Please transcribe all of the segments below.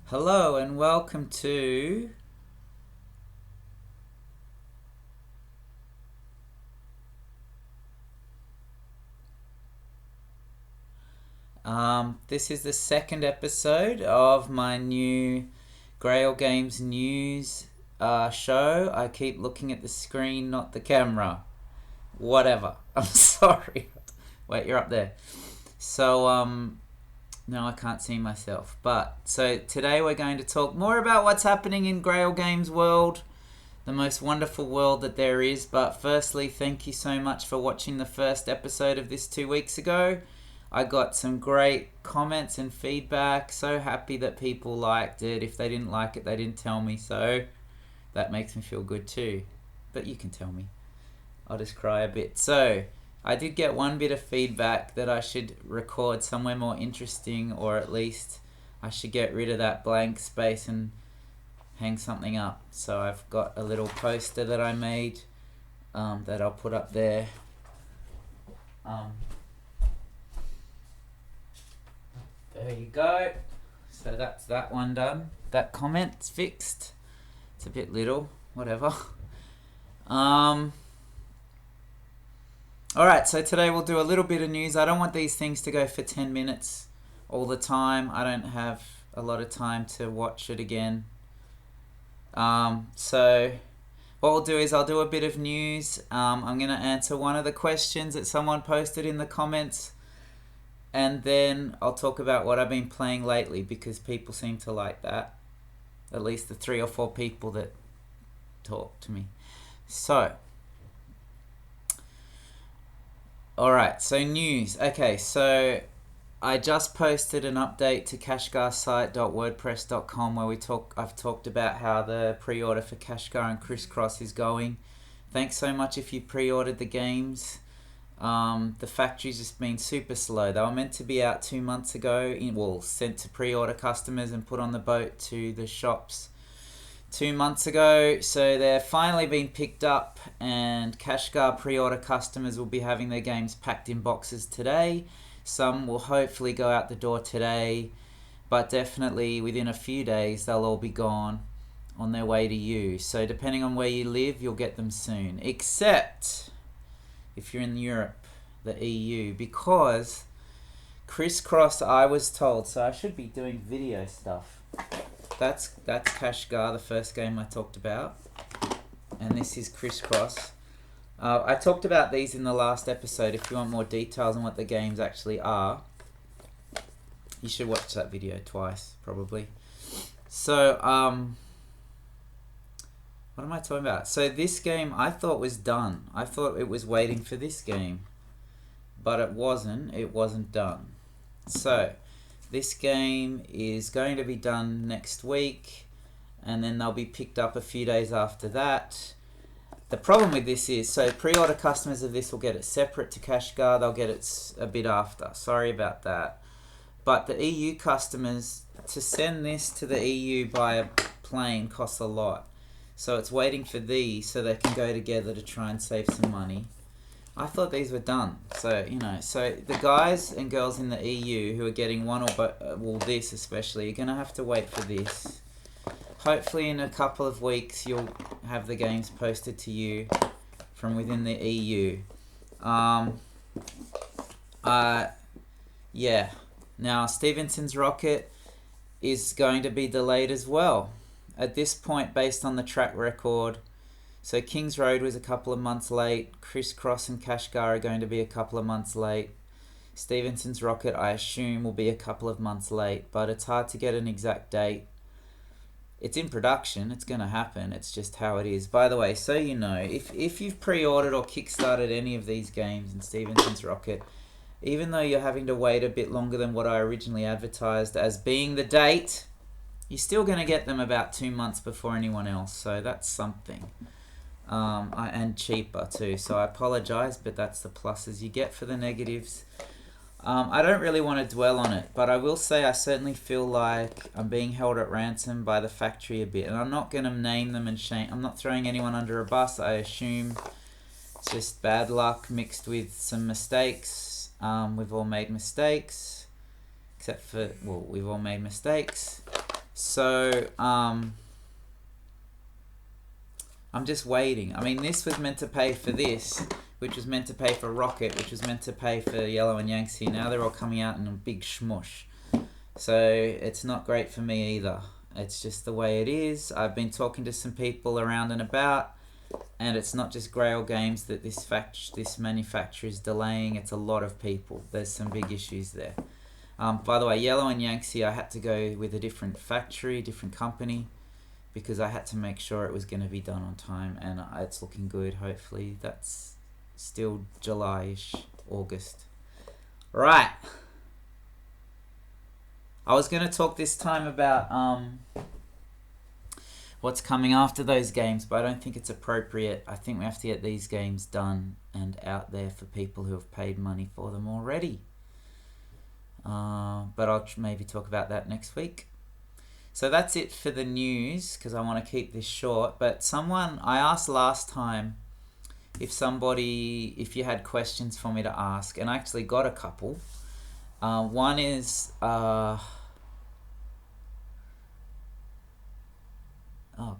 Hello and welcome to this is the second episode of my new Grail Games news show. I keep looking at the screen, not the camera. Whatever. I'm sorry. Wait, you're up there. So no, I can't see myself. But so today we're going to talk more about what's happening in Grail Games world, the most wonderful world that there is. But firstly, thank you so much for watching the first episode of this 2 weeks ago. I got some great comments and feedback. So happy that people liked it. If they didn't like it, they didn't tell me. So that makes me feel good too. But you can tell me. I'll just cry a bit. So I did get one bit of feedback that I should record somewhere more interesting, or at least I should get rid of that blank space and hang something up. So I've got a little poster that I made that I'll put up there. There you go. So that's that one done. That comment's fixed. It's a bit little, whatever. Alright, so today we'll do a little bit of news. I don't want these things to go for 10 minutes all the time. I don't have a lot of time to watch it again. So what we'll do is I'll do a bit of news. I'm going to answer one of the questions that someone posted in the comments. And then I'll talk about what I've been playing lately, because people seem to like that. At least the 3 or 4 people that talk to me. So, alright, so news. Okay, so I just posted an update to kashgarsite.wordpress.com where I've talked about how the pre-order for Kashgar and Crisscross is going. Thanks so much if you pre-ordered the games. The factory's just been super slow. They were meant to be out 2 months ago, sent to pre-order customers and put on the boat to the shops 2 months ago. So they're finally being picked up, and Kashgar pre-order customers will be having their games packed in boxes today. Some will hopefully go out the door today, but definitely within a few days they'll all be gone on their way to you. So depending on where you live, you'll get them soon. Except if you're in Europe, the EU, because Crisscross, I was told, so I should be doing video stuff. That's Kashgar, the first game I talked about, and this is Crisscross. I talked about these in the last episode. If you want more details on what the games actually are, you should watch that video twice, probably. So, what am I talking about? So this game I thought was done. I thought it was waiting for this game, but it wasn't. It wasn't done. So this game is going to be done next week, and then they'll be picked up a few days after that. The problem with this is, so pre-order customers of this will get it separate to Kashgar. They'll get it a bit after. Sorry about that. But the EU customers, to send this to the EU by a plane costs a lot. So it's waiting for these so they can go together to try and save some money. I thought these were done. So, so the guys and girls in the EU who are getting one or this especially, are going to have to wait for this. Hopefully in a couple of weeks you'll have the games posted to you from within the EU. Yeah. Now, Stevenson's Rocket is going to be delayed as well. At this point, based on the track record, so King's Road was a couple of months late. Crisscross and Kashgar are going to be a couple of months late. Stevenson's Rocket, I assume, will be a couple of months late, but it's hard to get an exact date. It's in production. It's going to happen. It's just how it is. By the way, so you know, if you've pre-ordered or kickstarted any of these games in Stevenson's Rocket, even though you're having to wait a bit longer than what I originally advertised as being the date, you're still going to get them about 2 months before anyone else, so that's something. And cheaper too, so I apologise, but that's the pluses you get for the negatives. I don't really want to dwell on it, but I will say I certainly feel like I'm being held at ransom by the factory a bit, and I'm not going to name them and shame. I'm not throwing anyone under a bus. I assume it's just bad luck mixed with some mistakes. We've all made mistakes, except for, we've all made mistakes. So I'm just waiting. I mean, this was meant to pay for this, which was meant to pay for Rocket, which was meant to pay for Yellow and Yangtze. Now they're all coming out in a big shmush. So it's not great for me either. It's just the way it is. I've been talking to some people around and about, and it's not just Grail Games that this manufacturer is delaying. It's a lot of people. There's some big issues there. By the way, Yellow and Yangtze, I had to go with a different factory, different company, because I had to make sure it was going to be done on time, and it's looking good. Hopefully that's still July-ish, August. Right. I was going to talk this time about what's coming after those games, but I don't think it's appropriate. I think we have to get these games done and out there for people who have paid money for them already. But I'll maybe talk about that next week. So that's it for the news, because I want to keep this short. But I asked last time if you had questions for me to ask, and I actually got a couple. One is, oh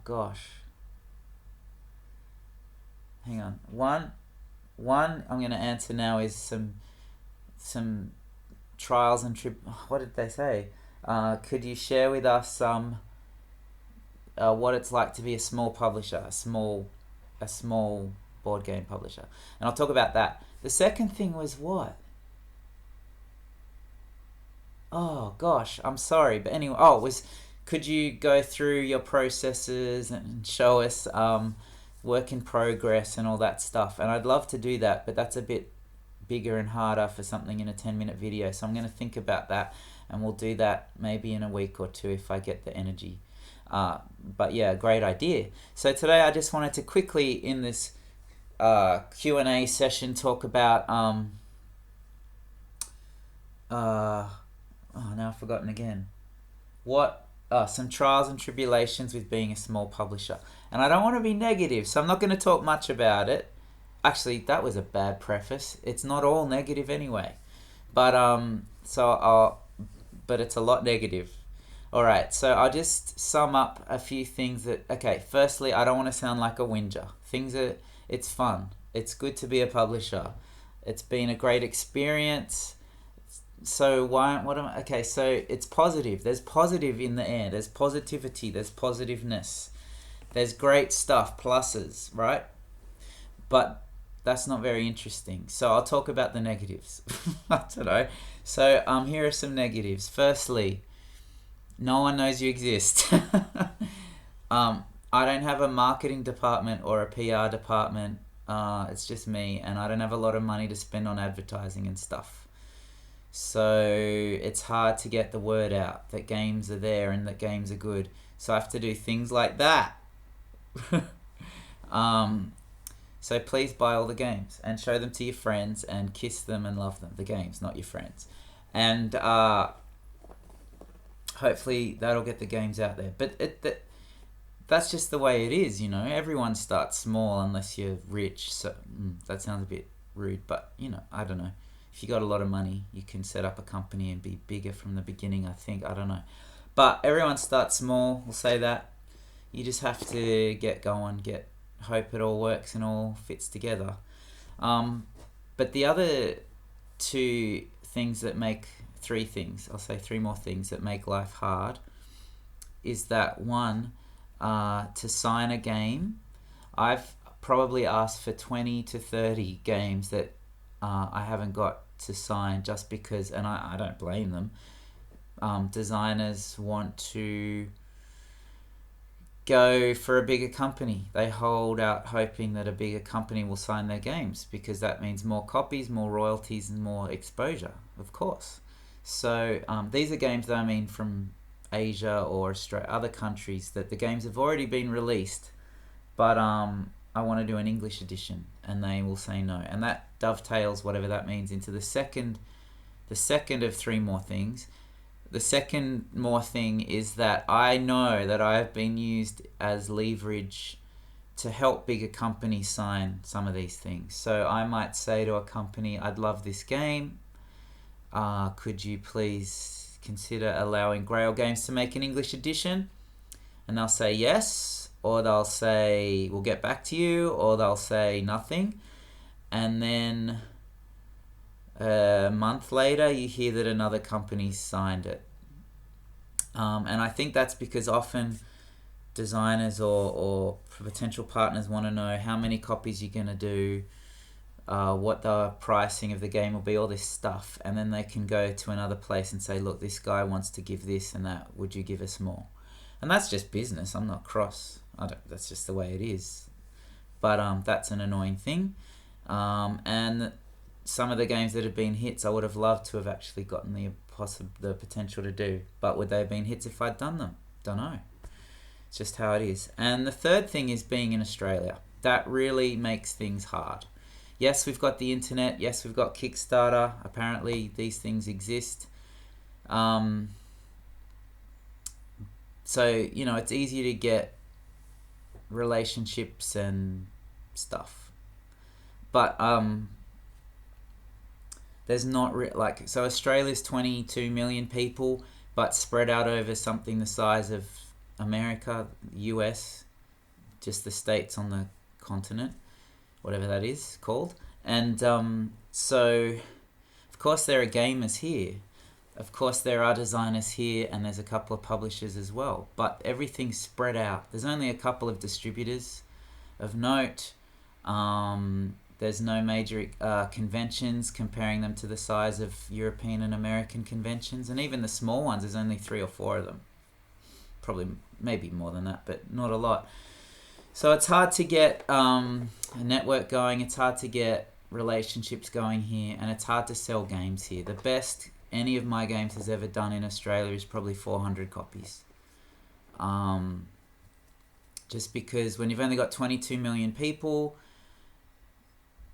gosh, hang on. One I'm going to answer now is some trials and what did they say? Could you share with us what it's like to be a small publisher, a small board game publisher? And I'll talk about that. The second thing was what? Oh gosh, I'm sorry, but anyway, could you go through your processes and show us work in progress and all that stuff? And I'd love to do that, but that's a bit bigger and harder for something in a 10-minute video. So I'm going to think about that, and we'll do that maybe in a week or two if I get the energy. But yeah, great idea. So today I just wanted to quickly in this Q&A session talk about now I've forgotten again. Some trials and tribulations with being a small publisher. And I don't want to be negative, so I'm not going to talk much about it. Actually, that was a bad preface. It's not all negative anyway. But but it's a lot negative. Alright, so I'll just sum up a few things firstly, I don't want to sound like a whinger. It's fun. It's good to be a publisher. It's been a great experience. So so it's positive. There's positive in the air. There's positivity. There's positiveness. There's great stuff, pluses, right? But that's not very interesting. So I'll talk about the negatives. I don't know. So here are some negatives. Firstly, no one knows you exist. I don't have a marketing department or a PR department. It's just me, and I don't have a lot of money to spend on advertising and stuff. So it's hard to get the word out that games are there and that games are good. So I have to do things like that. So please buy all the games and show them to your friends and kiss them and love them. The games, not your friends. And hopefully that'll get the games out there. But that's just the way it is, you know. Everyone starts small unless you're rich. So that sounds a bit rude, but you know, I don't know. If you got a lot of money, you can set up a company and be bigger from the beginning, I think. I don't know. But everyone starts small, we'll say that. You just have to get going, hope it all works and all fits together. But the other three things, I'll say three more things that make life hard, is that one, to sign a game. I've probably asked for 20 to 30 games that I haven't got to sign just because, and I don't blame them. Designers want to go for a bigger company. They hold out hoping that a bigger company will sign their games because that means more copies, more royalties, and more exposure, of course. So these are games that I mean from Asia or Australia, other countries that the games have already been released, but I want to do an English edition, and they will say no. And that dovetails, whatever that means, into the second of three more things. The second more thing is that I know that I have been used as leverage to help bigger companies sign some of these things. So I might say to a company, I'd love this game. Could you please consider allowing Grail Games to make an English edition? And they'll say yes, or they'll say we'll get back to you, or they'll say nothing. And then a month later, you hear that another company signed it. And I think that's because often designers or potential partners want to know how many copies you're going to do, what the pricing of the game will be, all this stuff. And then they can go to another place and say, look, this guy wants to give this and that. Would you give us more? And that's just business. I'm not cross. That's just the way it is. But that's an annoying thing. And some of the games that have been hits, I would have loved to have actually gotten the potential to do. But would they have been hits if I'd done them? Don't know. It's just how it is. And the third thing is being in Australia. That really makes things hard. Yes, we've got the internet. Yes, we've got Kickstarter. Apparently, these things exist. So, you know, it's easier to get relationships and stuff. But there's not so Australia's 22 million people, but spread out over something the size of America, US, just the states on the continent, whatever that is called. And so, of course, there are gamers here. Of course, there are designers here, and there's a couple of publishers as well. But everything's spread out. There's only a couple of distributors of note. There's no major conventions, comparing them to the size of European and American conventions. And even the small ones, there's only 3 or 4 of them. Probably, maybe more than that, but not a lot. So it's hard to get a network going. It's hard to get relationships going here. And it's hard to sell games here. The best any of my games has ever done in Australia is probably 400 copies. Just because when you've only got 22 million people,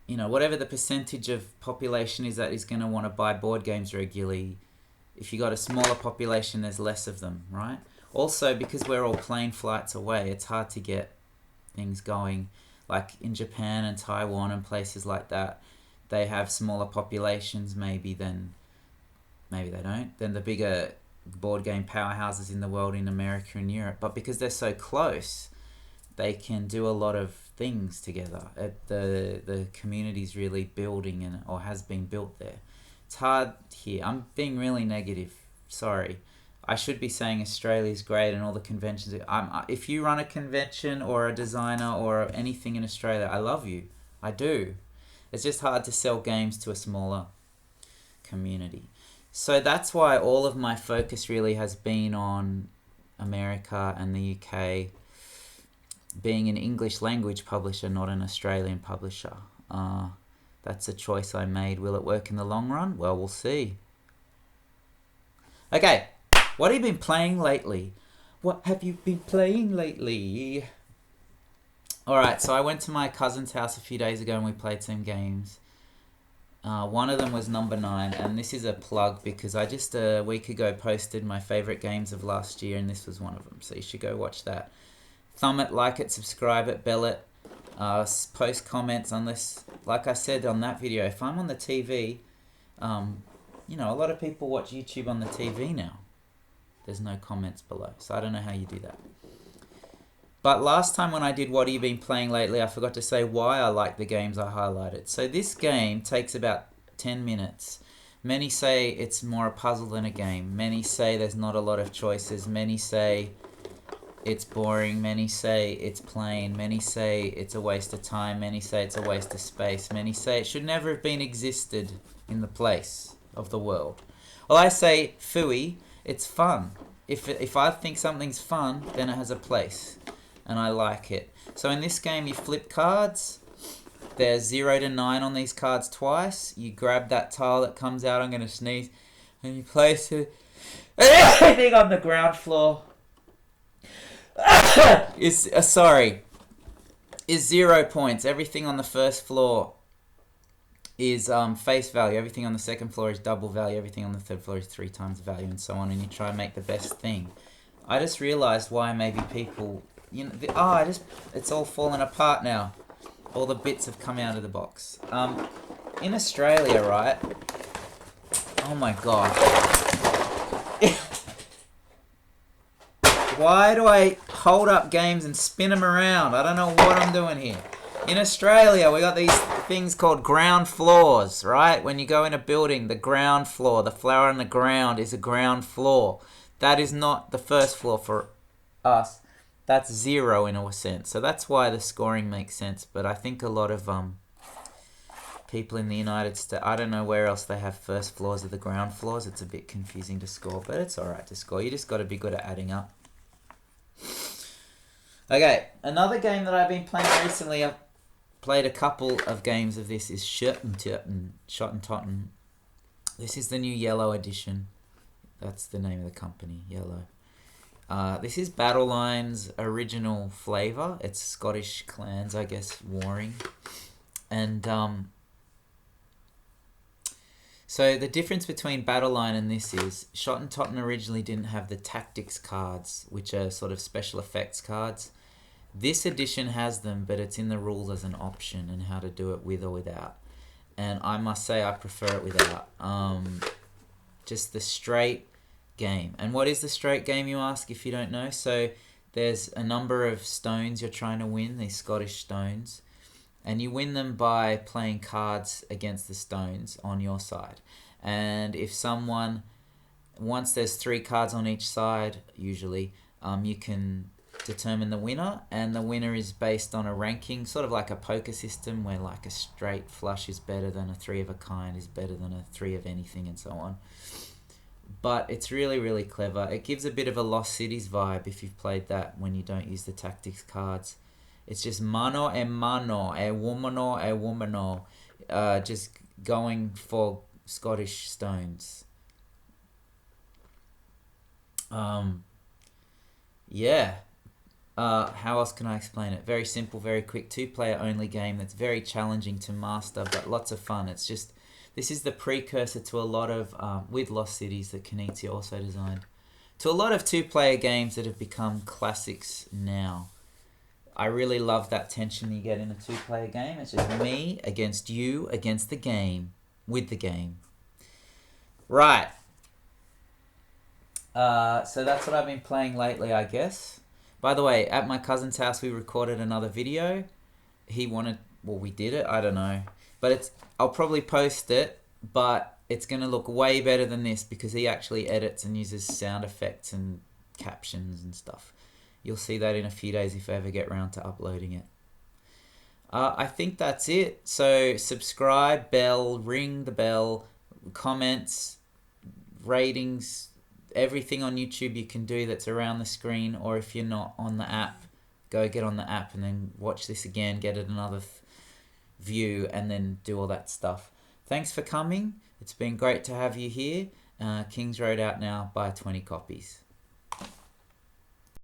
you know, whatever the percentage of population is that is going to want to buy board games regularly, if you got a smaller population, there's less of them, right? Also, because we're all plane flights away, it's hard to get things going. Like in Japan and Taiwan and places like that, they have smaller populations maybe they don't, than the bigger board game powerhouses in the world in America and Europe. But because they're so close, they can do a lot of things together. The community's really building or has been built there. It's hard here. I'm being really negative. Sorry. I should be saying Australia's great and all the conventions. If you run a convention or a designer or anything in Australia, I love you. I do. It's just hard to sell games to a smaller community. So that's why all of my focus really has been on America and the UK, being an English language publisher, not an Australian publisher. That's a choice I made. Will it work in the long run? Well, we'll see. Okay, what have you been playing lately? What have you been playing lately? Alright, so I went to my cousin's house a few days ago and we played some games. One of them was number 9, and this is a plug because I just a week ago posted my favourite games of last year, and this was one of them, so you should go watch that. Thumb it, like it, subscribe it, bell it, post comments on this. Like I said on that video, if I'm on the TV, you know, a lot of people watch YouTube on the TV now. There's no comments below, so I don't know how you do that. But last time when I did what have you been playing lately, I forgot to say why I like the games I highlighted. So this game takes about 10 minutes. Many say it's more a puzzle than a game. Many say there's not a lot of choices. Many say it's boring. Many say it's plain. Many say it's a waste of time. Many say it's a waste of space. Many say it should never have been existed in the place of the world. Well, I say, phooey, it's fun. If I think something's fun, then it has a place. And I like it. So in this game, you flip cards. There's 0 to 9 on these cards twice. You grab that tile that comes out. I'm going to sneeze. And you place it. Everything on the ground floor is 0 points. Everything on the first floor is face value. Everything on the second floor is double value. Everything on the third floor is 3 times value, and so on. And you try and make the best thing. I just realized why maybe people... You know, it's all fallen apart now. All the bits have come out of the box. In Australia, right? Oh my god. Why do I hold up games and spin them around? I don't know what I'm doing here. In Australia, we got these things called ground floors, right? When you go in a building, the ground floor, the floor on the ground is a ground floor. That is not the first floor for us. That's 0 in a sense. So that's why the scoring makes sense. But I think a lot of people in the United States, I don't know where else they have first floors or the ground floors. It's a bit confusing to score, but it's alright to score. You just got to be good at adding up. Okay, another game that I've been playing recently, I've played a couple of games of this, is Schottentotten. This is the new Yellow edition. That's the name of the company, Yellow. This is Battle Line's original flavour. It's Scottish clans, I guess, warring. And so the difference between Battle Line and this is Schottentotten originally didn't have the tactics cards, which are sort of special effects cards. This edition has them, but it's in the rules as an option and how to do it with or without. And I must say I prefer it without. Just the straight game. And what is the straight game, you ask, if you don't know? So there's a number of stones you're trying to win, these Scottish stones. And you win them by playing cards against the stones on your side. And if someone, once there's 3 cards on each side, usually, you can determine the winner. And the winner is based on a ranking, sort of like a poker system, where like a straight flush is better than a 3 of a kind, is better than a 3 of anything, and so on. But it's really, really clever. It gives a bit of a Lost Cities vibe if you've played that when you don't use the tactics cards. It's just mano e mano, e womano, just going for Scottish stones. Yeah. How else can I explain it? Very simple, very quick, 2-player only game that's very challenging to master, but lots of fun. It's just, this is the precursor to a lot of, with Lost Cities that Knizia also designed, to a lot of 2-player games that have become classics now. I really love that tension you get in a 2-player game. It's just me against you against the game, with the game. Right. So that's what I've been playing lately, I guess. By the way, at my cousin's house, we recorded another video. He wanted, well, we did it. I don't know. But I'll probably post it, but it's going to look way better than this because he actually edits and uses sound effects and captions and stuff. You'll see that in a few days if I ever get around to uploading it. I think that's it. So subscribe, bell, ring the bell, comments, ratings, everything on YouTube you can do that's around the screen, or if you're not on the app, go get on the app and then watch this again, get it another view, and then do all that stuff. Thanks for coming. It's been great to have you here. Kings Road out now. Buy 20 copies.